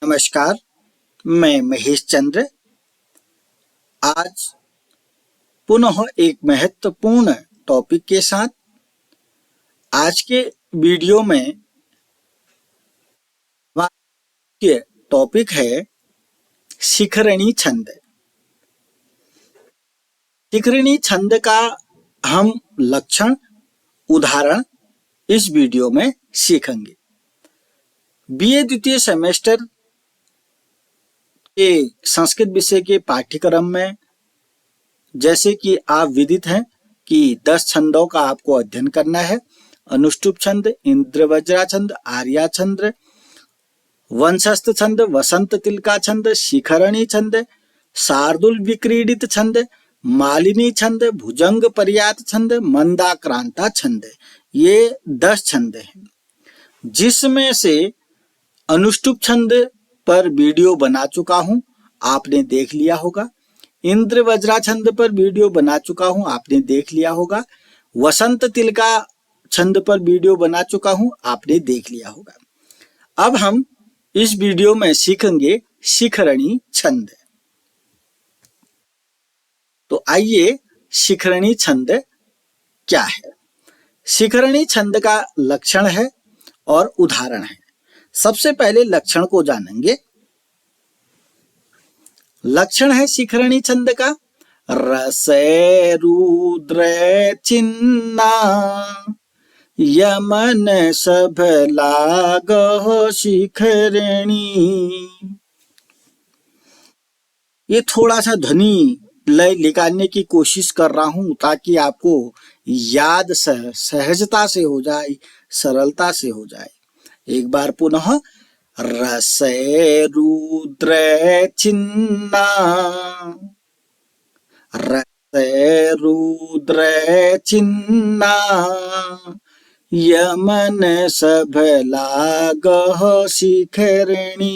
नमस्कार, मैं महेश चंद्र। आज पुनः एक महत्वपूर्ण टॉपिक के साथ आज के वीडियो में हमारा टॉपिक है शिखरणी छंद। शिखरणी छंद का हम लक्षण, उदाहरण इस वीडियो में सीखेंगे। बीए द्वितीय सेमेस्टर के संस्कृत विषय के पाठ्यक्रम में जैसे कि आप विदित हैं कि 10 छंदों का आपको अध्ययन करना है। अनुष्टुप छंद, इंद्रवज्रा छंद, आर्या छंद, वंशस्थ छंद, वसंत तिलका छंद, शिखरणी छंद, शार्दुल विक्रीडित छंद, मालिनी छंद, भुजंग पर्यात छंद, मंदाक्रांता छंद। ये 10 छंद हैं, जिसमें से अनुष्टुप छंद पर वीडियो बना चुका हूं, आपने देख लिया होगा। इंद्रवज्रा छंद पर वीडियो बना चुका हूं, आपने देख लिया होगा। वसंत तिलका छंद पर वीडियो बना चुका हूं, आपने देख लिया होगा। अब हम इस वीडियो में सीखेंगे शिखरणी छंद। तो आइए, शिखरणी छंद क्या है? शिखरणी छंद का लक्षण है और उदाहरण है। सबसे पहले लक्षण को जानेंगे। लक्षण है शिखरणी छंद का, रसे रुद्र चिन्ना यमन सभ लागह शिखरणी। ये थोड़ा सा ध्वनि लय निकालने की कोशिश कर रहा हूं ताकि आपको याद सहजता से हो जाए, सरलता से हो जाए। एक बार पुनः, रसे रुद्र चिन्ना, रसे रुद्र चिन्ना यमन सभ लागह शिखरणी।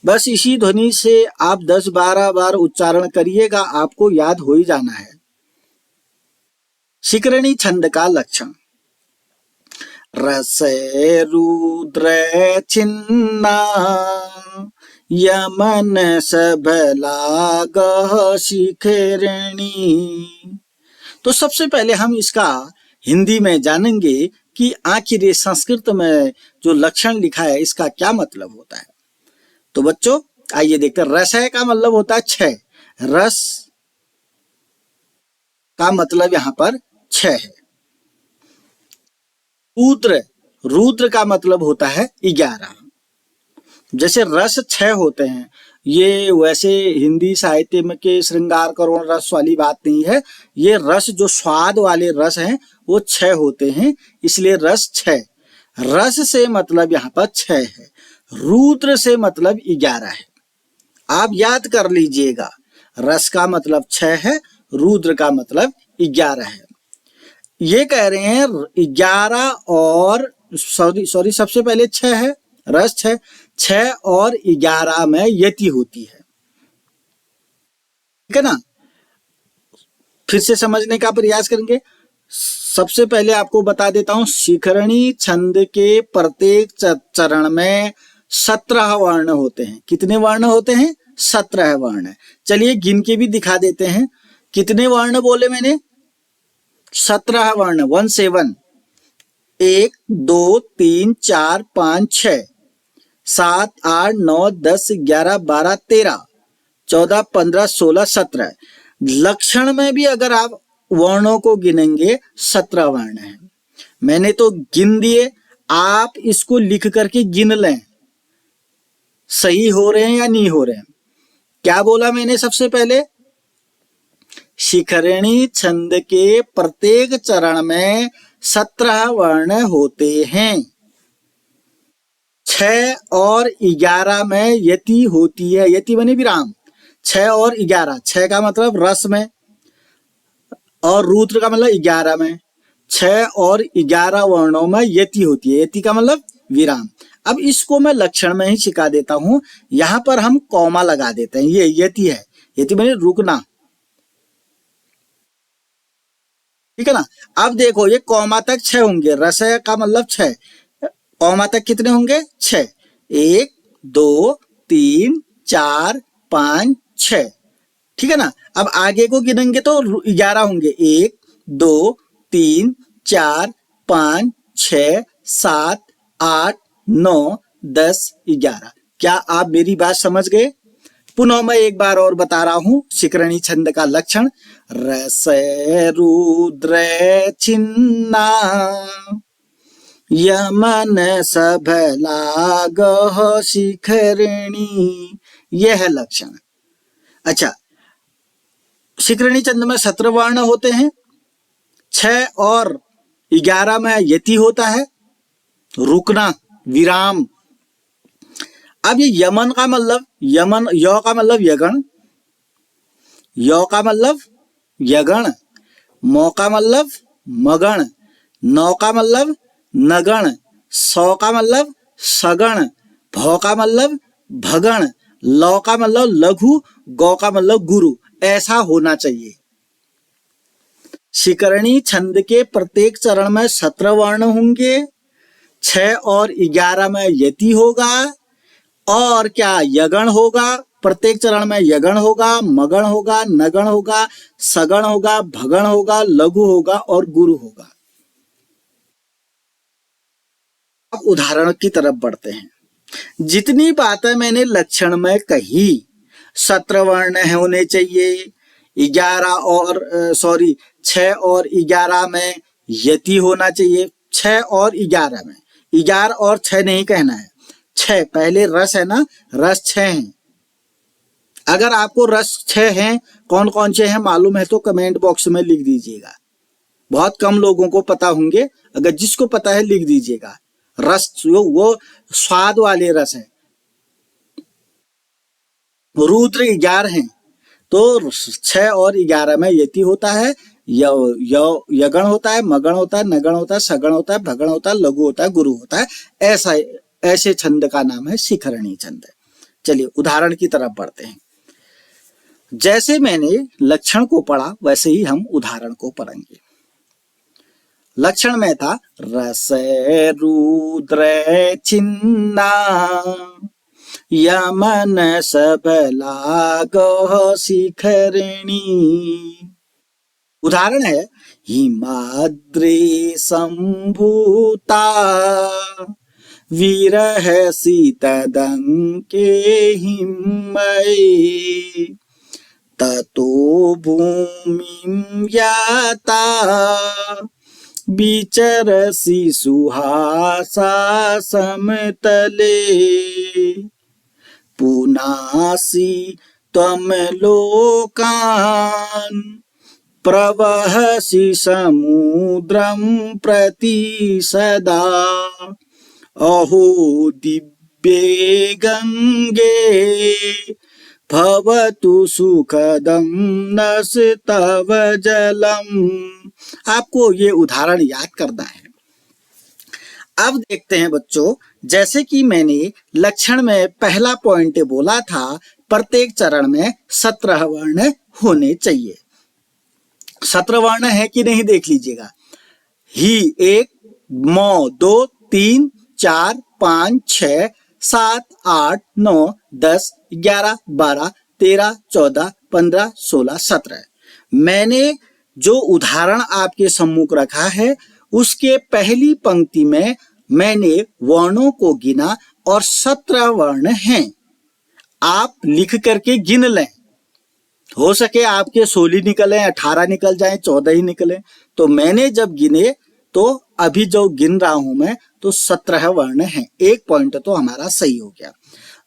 बस इसी ध्वनि से आप 10-12 बार उच्चारण करिएगा, आपको याद हो ही जाना है। शिखरणी छंद का लक्षण, रसे रुद्र चिन्ना यमन सभ लागह शिखरणी। तो सबसे पहले हम इसका हिंदी में जानेंगे कि आखिर ये संस्कृत में जो लक्षण लिखा है इसका क्या मतलब होता है। तो बच्चों आइए देखते हैं। रसय का मतलब होता है 6, रस का मतलब यहाँ पर 6 है। रुद्र, रुद्र का मतलब होता है 11। जैसे रस 6 होते हैं, ये वैसे हिंदी साहित्य में के श्रृंगार करुण रस वाली बात नहीं है। ये रस जो स्वाद वाले रस हैं वो 6 होते हैं, इसलिए रस 6। रस से मतलब यहाँ पर 6 है, रुद्र से मतलब 11 है। आप याद कर लीजिएगा, रस का मतलब 6 है, रुद्र का मतलब 11 है। ये कह रहे हैं 11 और सॉरी सबसे पहले 6 है, रस 6 और 11 में यति होती है, ठीक है ना। फिर से समझने का प्रयास करेंगे। सबसे पहले आपको बता देता हूं, शिखरणी छंद के प्रत्येक चरण में 17 वर्ण होते हैं। कितने वर्ण होते हैं? 17 वर्ण। चलिए गिन के भी दिखा देते हैं। कितने वर्ण बोले मैंने? 17 वर्ण, 17। 1 2 3 4 5 6 7 8 9 10 11 12 13 14 15 16 17। लक्षण में भी अगर आप वर्णों को गिनेंगे 17 वर्ण हैं। मैंने तो गिन दिए, आप इसको लिख करके गिन लें, सही हो रहे हैं या नहीं हो रहे हैं। क्या बोला मैंने सबसे पहले? शिखरणी छंद के प्रत्येक चरण में 17 वर्ण होते हैं। 6 और 11 में यति होती है, यति बने विराम। 6 और 11, 6 का मतलब रस में और रुद्र का मतलब 11 में। 6 और 11 वर्णों में यति होती है, यति का मतलब विराम। अब इसको मैं लक्षण में ही सिखा देता हूं। यहां पर हम कॉमा लगा देते हैं, ये यति है, यति बने रुकना, ठीक है ना। अब देखो ये कॉमा तक 6 होंगे, रसय का मतलब 6, कॉमा तक कितने होंगे? 6। 1 2 3 4 5 6। ठीक है ना। अब आगे को गिनेंगे तो 11 होंगे। 1 2 3 4 5 6 7 8 9 10 11। क्या आप मेरी बात समझ गए? पुनः मैं एक बार और बता रहा हूं शिखरणी छंद का लक्षण। रस रुद्र छिन्ना यमन सबला गह शिखरणी, यह है लक्षण। अच्छा, शिखरणी छंद में 17 वर्ण होते हैं। 6 और 11 में यति होता है, रुकना, विराम। अब ये यमन का मतलब, यमन य का मतलब यगण, य का मतलब यगण, मौ का मतलब मगण, नौ का मतलब नगण, सौ का मतलब सगण, भौ का मतलब भगण, लौ का मतलब लघु, गौ का मतलब गुरु। ऐसा होना चाहिए। शिखरणी छंद के प्रत्येक चरण में 17 वर्ण होंगे। 6 और 11 में यति होगा और क्या यगण होगा। प्रत्येक चरण में यगण होगा, मगण होगा, नगण होगा, सगण होगा, भगण होगा, लघु होगा और गुरु होगा। अब उदाहरण की तरफ बढ़ते हैं। जितनी बातें मैंने लक्षण में कही, 17 वर्ण होने चाहिए, 6 और 11 में यति होना चाहिए। 6 और 11 में, 11 और 6 नहीं कहना है। 6 पहले रस है ना, रस 6 हैं। अगर आपको रस 6 हैं, कौन कौन से हैं मालूम है तो कमेंट बॉक्स में लिख दीजिएगा। बहुत कम लोगों को पता होंगे, अगर जिसको पता है लिख दीजिएगा। रस वो स्वाद वाले रस हैं। रुद्र 11 हैं, तो 6 और 11 में यति होता है, यगण होता है, मगण होता है, नगण होता है, सगण होता है, भगण होता है, लघु होता है, गुरु होता है। ऐसे छंद का नाम है शिखरणी छंद। चलिए उदाहरण की तरफ बढ़ते हैं। जैसे मैंने लक्षण को पढ़ा वैसे ही हम उदाहरण को पढ़ेंगे। लक्षण में था रस रुद्र छिन्ना यमन सबला गह शिखरणी। उदाहरण है हिमाद्री संभूता विरह शीतदंके हिमये ततो भूमिं याता विचरसि सुहासा समतले पुनासि त्वं लोकान् प्रवहसि समुद्रं प्रति सदा अहो दिव्ये गंगे भवतु सुखदं नस्तव जलम। आपको ये उदाहरण याद करना है। अब देखते हैं बच्चों, जैसे कि मैंने लक्षण में पहला पॉइंट बोला था, प्रत्येक चरण में 17 वर्ण होने चाहिए। 17 वर्ण है कि नहीं देख लीजिएगा। ही 1, मौ 2, 3 4 5 6 7 8 9 10 11 12 13 14 15 16 17। मैंने जो उदाहरण आपके सम्मुख रखा है उसके पहली पंक्ति में मैंने वर्णों को गिना और 17 वर्ण हैं। आप लिख करके गिन लें। हो सके आपके 16 निकले, 18 निकल जाए, 14 ही निकले। तो मैंने जब गिने तो अभी जो गिन रहा हूं मैं तो 17 वर्ण हैं। एक पॉइंट तो हमारा सही हो गया।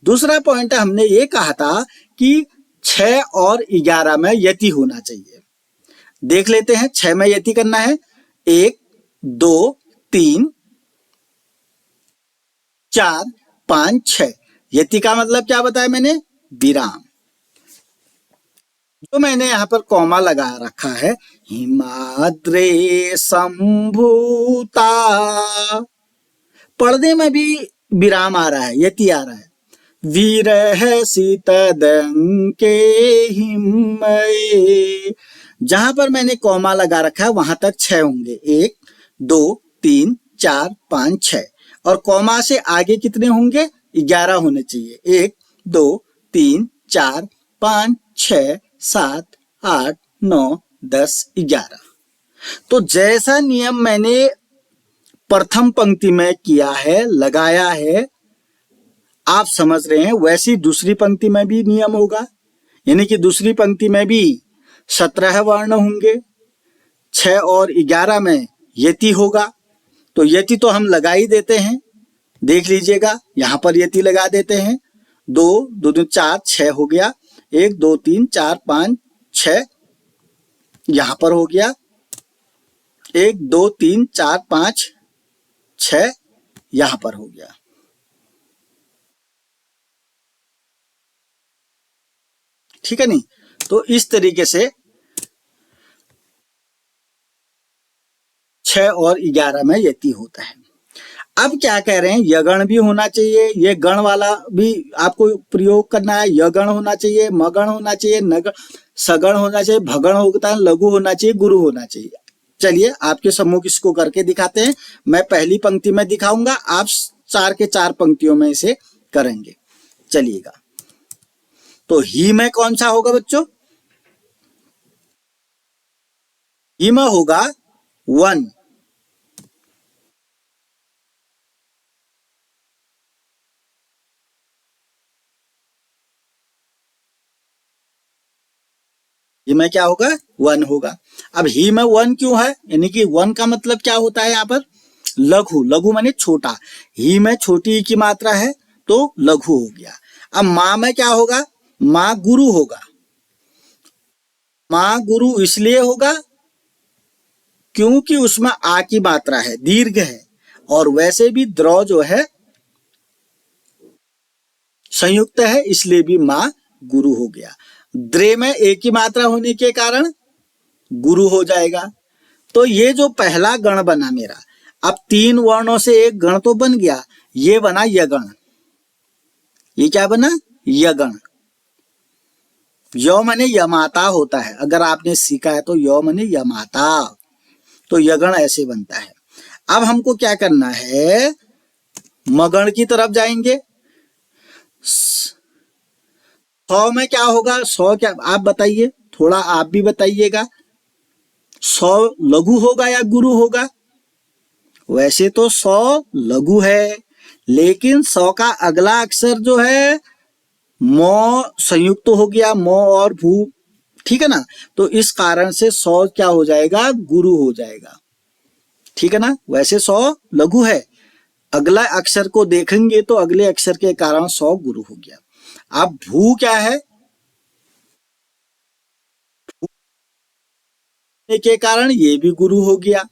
दूसरा पॉइंट हमने ये कहा था कि 6 और 11 में यति होना चाहिए। देख लेते हैं। 6 में यति करना है 1 2 3 4 5 6। यति का मतलब क्या बताया मैंने? विराम। जो मैंने यहाँ पर कॉमा लगा रखा है, हिमाद्रे संभूता, पढ़ने में भी विराम आ रहा है, यति आ रहा है। विरह शीतदंके हिमये, जहां पर मैंने कॉमा लगा रखा है वहां तक 6 होंगे। 1 2 3 4 5 6। और कॉमा से आगे कितने होंगे? 11 होने चाहिए। 1 2 3 4 5 6 7 8 9 10 11। तो जैसा नियम मैंने प्रथम पंक्ति में किया है, लगाया है, आप समझ रहे हैं, वैसी दूसरी पंक्ति में भी नियम होगा। यानी कि दूसरी पंक्ति में भी 17 वर्ण होंगे, 6 और 11 में यति होगा। तो यति तो हम लगा ही देते हैं, देख लीजिएगा, यहां पर यति लगा देते हैं। 2 2 2 4 6 हो गया, 1 2 3 4 5 6 यहां पर हो गया, 1 2 3 4 5 6 यहां पर हो गया। ठीक है नहीं? तो इस तरीके से 6 और 11 में यति होता है। अब क्या कह रहे हैं, यगण भी होना चाहिए, ये गण वाला भी आपको प्रयोग करना है। यगण होना चाहिए, मगण होना चाहिए, नगण, सगण होना चाहिए, भगण होता है, लघु होना चाहिए, गुरु होना चाहिए। चलिए आपके सम्मुख इसको करके दिखाते हैं। मैं पहली पंक्ति में दिखाऊंगा, आप 4 के 4 पंक्तियों में इसे करेंगे। चलिएगा, तो ही में कौन सा होगा बच्चों? ही में होगा 1। ही में क्या होगा? 1 होगा। अब ही में 1 क्यों है? यानी कि 1 का मतलब क्या होता है यहाँ पर? लघु। लघु माने छोटा। ही में छोटी की मात्रा है तो लघु हो गया। अब माँ में क्या होगा? माँ गुरु होगा। माँ गुरु इसलिए होगा क्योंकि उसमें आ की मात्रा है, दीर्घ है, और वैसे भी द्रव जो है संयुक्त है, इसलिए भी माँ गुरु हो गया। द्रे में एक ही मात्रा होने के कारण गुरु हो जाएगा। तो ये जो पहला गण बना मेरा, अब 3 वर्णों से एक गण तो बन गया, ये बना यगण। ये क्या बना? यगण। यो माने यमाता होता है, अगर आपने सीखा है तो यो माने यमाता, तो यगण ऐसे बनता है। अब हमको क्या करना है, मगण की तरफ जाएंगे। 100 में क्या होगा? 100 क्या, आप बताइए, थोड़ा आप भी बताइएगा। 100 लघु होगा या गुरु होगा? वैसे तो 100 लघु है, लेकिन 100 का अगला अक्षर जो है मो संयुक्त हो गया, मो और भू, ठीक है ना? तो इस कारण से 100 क्या हो जाएगा? गुरु हो जाएगा। ठीक है ना? वैसे 100 लघु है, अगला अक्षर को देखेंगे तो अगले अक्षर के कारण 100 गुरु हो गया। अब भू क्या है? के कारण ये भी गुरु हो गया।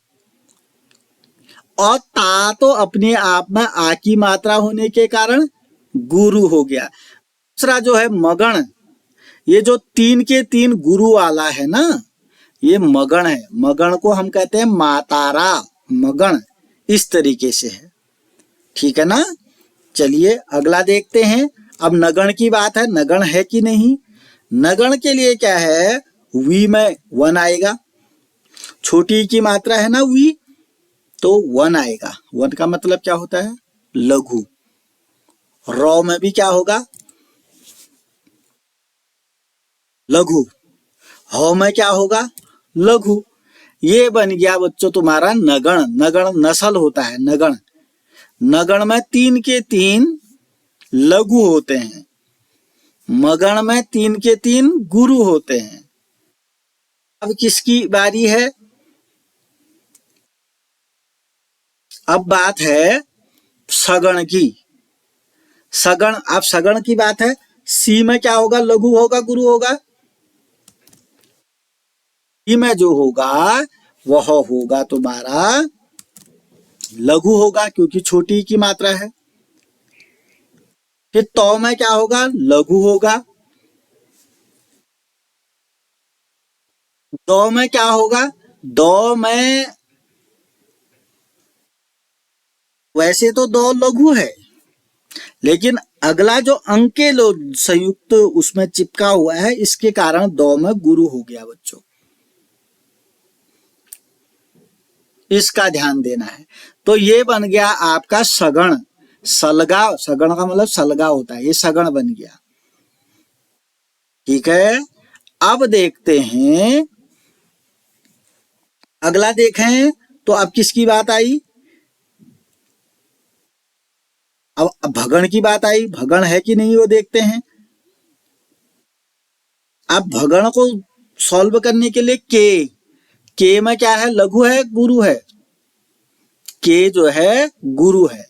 और ता तो अपने आप में आ की मात्रा होने के कारण गुरु हो गया। दूसरा जो है मगण, ये जो 3 के 3 गुरु वाला है ना, ये मगण है। मगण को हम कहते हैं मातारा, मगण इस तरीके से है। ठीक है ना? चलिए अगला देखते हैं। अब नगण की बात है, नगण है कि नहीं? नगण के लिए क्या है? वी में 1 आएगा, छोटी की मात्रा है ना वी, तो 1 आएगा। 1 का मतलब क्या होता है? लघु। रौ में भी क्या होगा? लघु। हौ में क्या होगा? लघु। ये बन गया बच्चों तुम्हारा नगण। नगण नस्ल होता है, नगण। नगण में 3 के 3 लघु होते हैं, मगण में 3 के 3 गुरु होते हैं। अब किसकी बारी है? अब बात है सगण की। सगण, अब सगण की बात है। सी में क्या होगा? लघु होगा, गुरु होगा? सी में जो होगा वह होगा तुम्हारा लघु होगा, क्योंकि छोटी की मात्रा है। फिर तौ में क्या होगा? लघु होगा। दौ में क्या होगा? दौ में वैसे तो दौ लघु है, लेकिन अगला जो अंक के संयुक्त उसमें चिपका हुआ है, इसके कारण दौ में गुरु हो गया बच्चों। इसका ध्यान देना है। तो ये बन गया आपका सगण। सलगा, सगण का मतलब सलगा होता है, ये सगण बन गया। ठीक है, अब देखते हैं अगला। देखें तो अब किसकी बात आई, अब भगण की बात आई। भगण है कि नहीं वो देखते हैं। अब भगण को सॉल्व करने के लिए के में क्या है, लघु है गुरु है, के जो है गुरु है,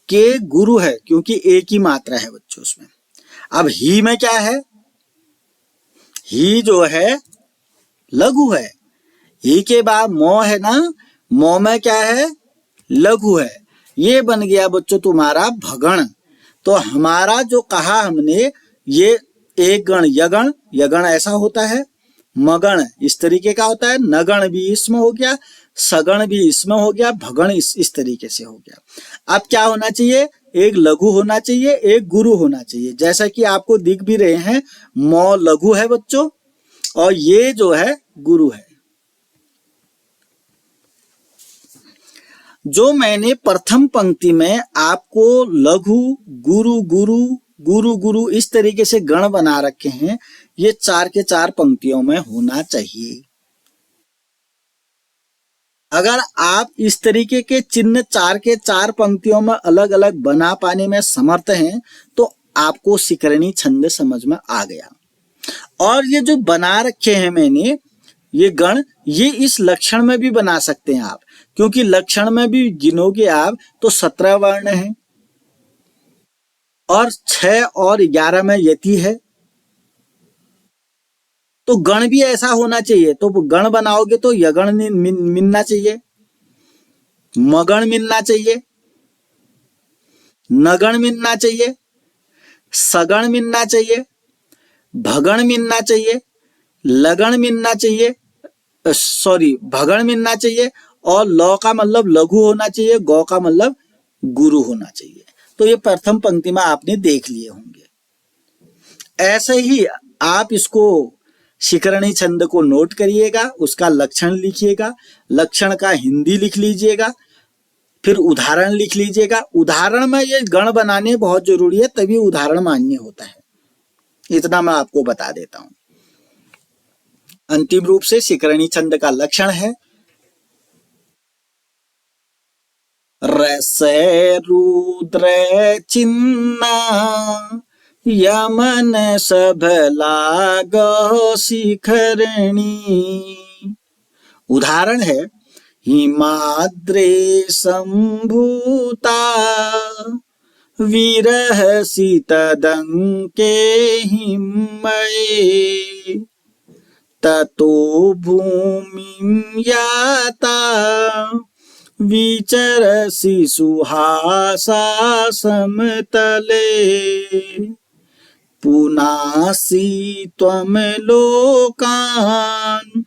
के गुरु है क्योंकि एक ही मात्रा है बच्चों उसमें। अब ही में क्या है, ही जो है लघु है, ही के बाद मो है ना, मो में क्या है, लघु है। ये बन गया बच्चों तुम्हारा भगण। तो हमारा जो कहा हमने, ये एक गण यगण, यगण ऐसा होता है, मगण इस तरीके का होता है, नगण भी इसमें हो गया, सगण भी इसमें हो गया, भगण इस तरीके से हो गया। अब क्या होना चाहिए, एक लघु होना चाहिए, एक गुरु होना चाहिए, जैसा कि आपको दिख भी रहे हैं। मौ लघु है बच्चों और ये जो है गुरु है। जो मैंने प्रथम पंक्ति में आपको लघु गुरु गुरु गुरु गुरु इस तरीके से गण बना रखे हैं, ये 4 के 4 पंक्तियों में होना चाहिए। अगर आप इस तरीके के चिन्ह 4 के 4 पंक्तियों में अलग अलग बना पाने में समर्थ हैं तो आपको शिखरणी छंद समझ में आ गया। और ये जो बना रखे हैं मैंने ये गण, ये इस लक्षण में भी बना सकते हैं आप, क्योंकि लक्षण में भी गिनोगे आप तो 17 वर्ण हैं और 6 और 11 में यति है। तो गण भी ऐसा होना चाहिए। तो गण बनाओगे तो यगण मिलना चाहिए, मगण मिलना चाहिए, नगण मिलना चाहिए, सगण मिलना चाहिए, भगण मिलना चाहिए, लगण मिलना चाहिए, सॉरी भगण मिलना चाहिए, और लौ का मतलब लघु होना चाहिए, गौ का मतलब गुरु होना चाहिए। तो ये प्रथम पंक्ति में आपने देख लिए होंगे। ऐसे ही आप इसको शिखरणी छंद को नोट करिएगा, उसका लक्षण लिखिएगा, लक्षण का हिंदी लिख लीजिएगा, फिर उदाहरण लिख लीजिएगा। उदाहरण में ये गण बनाने बहुत जरूरी है, तभी उदाहरण मान्य होता है। इतना मैं आपको बता देता हूं। अंतिम रूप से शिखरणी छंद का लक्षण है रसे रुद्र चिन्ना यमन सभ लागो शिखरणी। उदाहरण है हिमाद्रे संभूता विरह शीतदंके हिमये ततो भूमिं याता विचरसि सुहासा समतले पुनासि त्वं लोकान्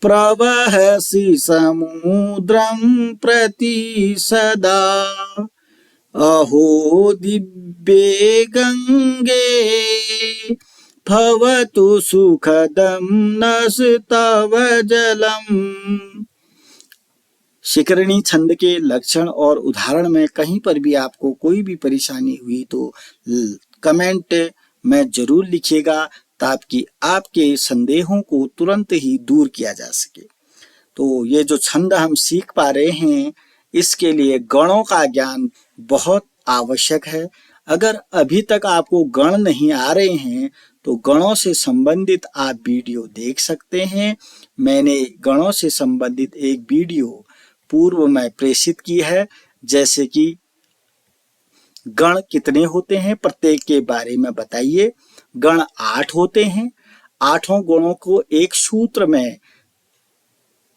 प्रवहसि समुद्रं प्रति सदा अहो दिव्ये गंगे भवतु सुखदं नस्तव जलम्। शिखरणी छंद के लक्षण और उदाहरण में कहीं पर भी आपको कोई भी परेशानी हुई तो कमेंट में जरूर लिखिएगा, ताकि आपके संदेहों को तुरंत ही दूर किया जा सके। तो ये जो छंद हम सीख पा रहे हैं, इसके लिए गणों का ज्ञान बहुत आवश्यक है। अगर अभी तक आपको गण नहीं आ रहे हैं तो गणों से संबंधित आप वीडियो देख सकते हैं। मैंने गणों से संबंधित एक वीडियो पूर्व में प्रेषित की है, जैसे कि गण कितने होते हैं, प्रत्येक के बारे में बताइए। गण 8 होते हैं। 8 गणों को एक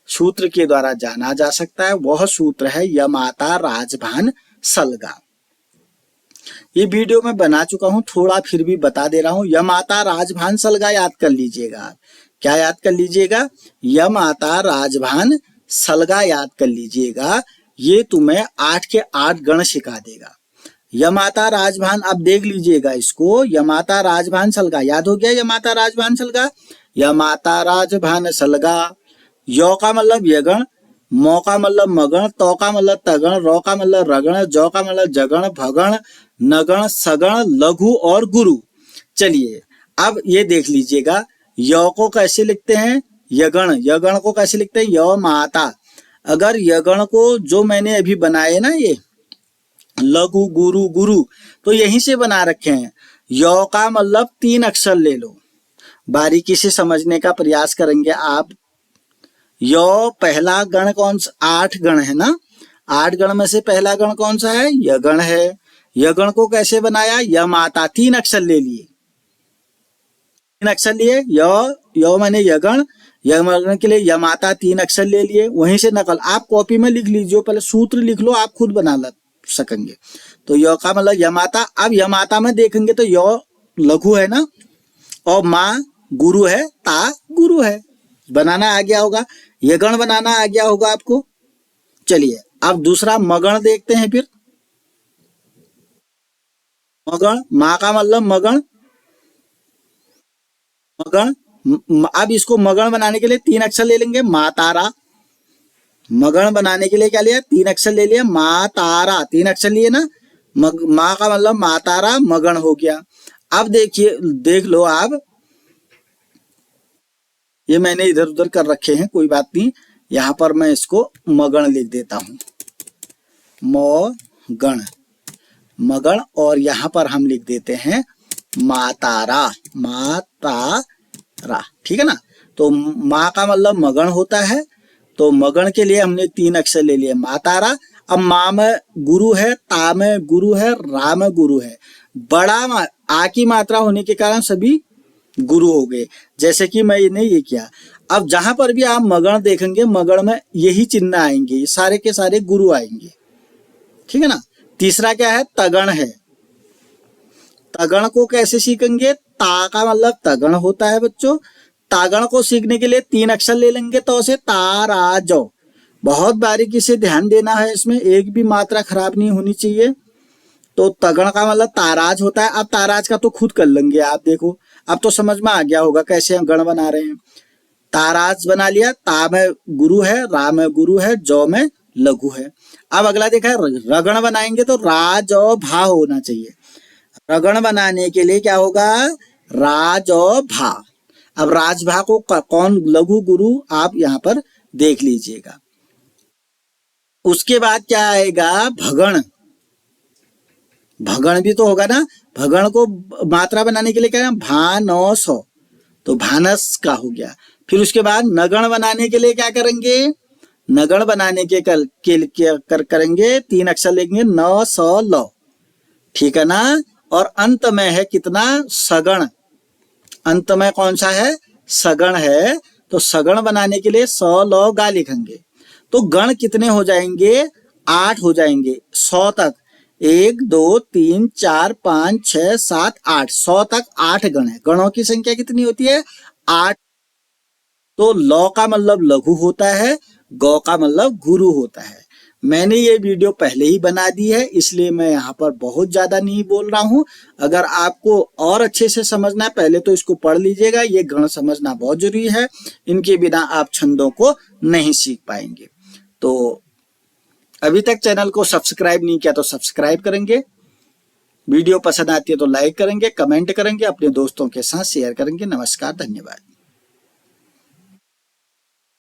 सूत्र के द्वारा जाना जा सकता है। वह सूत्र है यमाता राजभान सलगा। ये वीडियो मैं बना चुका हूं, थोड़ा फिर भी बता दे रहा हूं। यमाता राजभान सलगा याद कर लीजिएगा। क्या याद कर लीजिएगा? यमाता राजभान सलगा याद कर लीजिएगा। ये तुम्हें 8 के 8 गण सिखा देगा। यमाता राजभान, अब देख लीजिएगा इसको। यमाता राजभान सलगा याद हो गया। यमाता राजभान सलगा, यमाता राजभान सलगा। यो का मतलब यगण, मौ का मतलब मगण, तौ का मतलब तगण, रौ का मतलब रगण, जौ का मतलब जगण, भगण, नगण, सगण, लघु और गुरु। चलिए अब ये देख लीजिएगा, य को कैसे लिखते हैं, यगण, यगण को कैसे लिखते हैं, य माता। अगर यगण को जो मैंने अभी बनाए ना ये लघु गुरु गुरु, तो यहीं से बना रखे हैं। य का मतलब 3 अक्षर ले लो, बारीकी से समझने का प्रयास करेंगे आप। यो पहला गण कौन सा, 8 गण है ना, 8 गण में से पहला गण कौन सा है, यगण है। यगण को कैसे बनाया, य माता, 3 अक्षर ले लिए, 3 अक्षर लिए, यो मैंने यगण, यगण के लिए य माता 3 अक्षर ले लिए, वहीं से नकल आप कॉपी में लिख लीजिए, पहले सूत्र लिख लो, आप खुद बना सकेंगे। तो य का मतलब य माता। अब य माता में देखेंगे तो य लघु है ना, और माँ गुरु है, ता गुरु है, बनाना आ गया होगा, यगण बनाना आ गया होगा आपको। चलिए अब दूसरा मगण देखते हैं फिर। मगण, माँ का मतलब मगण, मगण। अब इसको मगण बनाने के लिए 3 अक्षर ले लेंगे, मा तारा। मगण बनाने के लिए क्या लिया, 3 अक्षर ले लिया, मा तारा, 3 अक्षर लिए ना, माँ का मतलब मा तारा, मगण हो गया। अब देखिए, देख लो आप, ये मैंने इधर उधर कर रखे हैं, कोई बात नहीं, यहां पर मैं इसको मगण लिख देता हूं, मगण, मगण, और यहां पर हम लिख देते हैं मातारा, मातारा, ठीक है ना। तो माँ का मतलब मगण होता है, तो मगण के लिए हमने 3 अक्षर ले लिए, मातारा। अब माँ में गुरु है, ता में गुरु है, रा में गुरु है, बड़ा आ की मात्रा होने के कारण सभी गुरु हो गए, जैसे कि मैंने ये किया। अब जहां पर भी आप मगण देखेंगे, मगण में यही चिन्ह आएंगे, सारे के सारे गुरु आएंगे, ठीक है ना। तीसरा क्या है, तगण है। तगण को कैसे सीखेंगे, ता का मतलब तगण होता है बच्चों। तागण को सीखने के लिए 3 अक्षर ले लेंगे, तो से तारा जो, बहुत बारीकी से ध्यान देना है, इसमें एक भी मात्रा खराब नहीं होनी चाहिए। तो तगण का मतलब ताराज होता है। अब ताराज का तो खुद कर लेंगे आप, देखो अब तो समझ में आ गया होगा कैसे हम गण बना रहे हैं। ताराज बना लिया, ता में गुरु है, रा में गुरु है, जौ में लघु है। अब अगला देखा है, रगण बनाएंगे तो राज और भा होना चाहिए। रगण बनाने के लिए क्या होगा, राज और भा। अब राजभा को कौन लघु गुरु, आप यहाँ पर देख लीजिएगा। उसके बाद क्या आएगा, भगण, भगण भी तो होगा ना। भगण को मात्रा बनाने के लिए क्या है, भानस, तो भानस का हो गया। फिर उसके बाद नगण बनाने के लिए क्या करेंगे, नगण बनाने के करेंगे 3 अक्षर लेंगे, न स ल, ठीक है ना। और अंत में है कितना, सगण, अंत में कौन सा है, सगण है। तो सगण बनाने के लिए स ल गा लिखेंगे। तो गण कितने हो जाएंगे, 8 हो जाएंगे, 100 तक, 1 2 3 4 5 6 7 8, 100 तक 8 गण है। गणों की संख्या कितनी होती है, 8। तो लौ का मतलब लघु होता है, गौ का मतलब गुरु होता है। मैंने ये वीडियो पहले ही बना दी है, इसलिए मैं यहाँ पर बहुत ज्यादा नहीं बोल रहा हूँ। अगर आपको और अच्छे से समझना है, पहले तो इसको पढ़ लीजिएगा, ये गण समझना बहुत जरूरी है, इनके बिना आप छंदों को नहीं सीख पाएंगे। तो अभी तक चैनल को सब्सक्राइब नहीं किया तो सब्सक्राइब करेंगे, वीडियो पसंद आती है तो लाइक करेंगे, कमेंट करेंगे, अपने दोस्तों के साथ शेयर करेंगे। नमस्कार, धन्यवाद।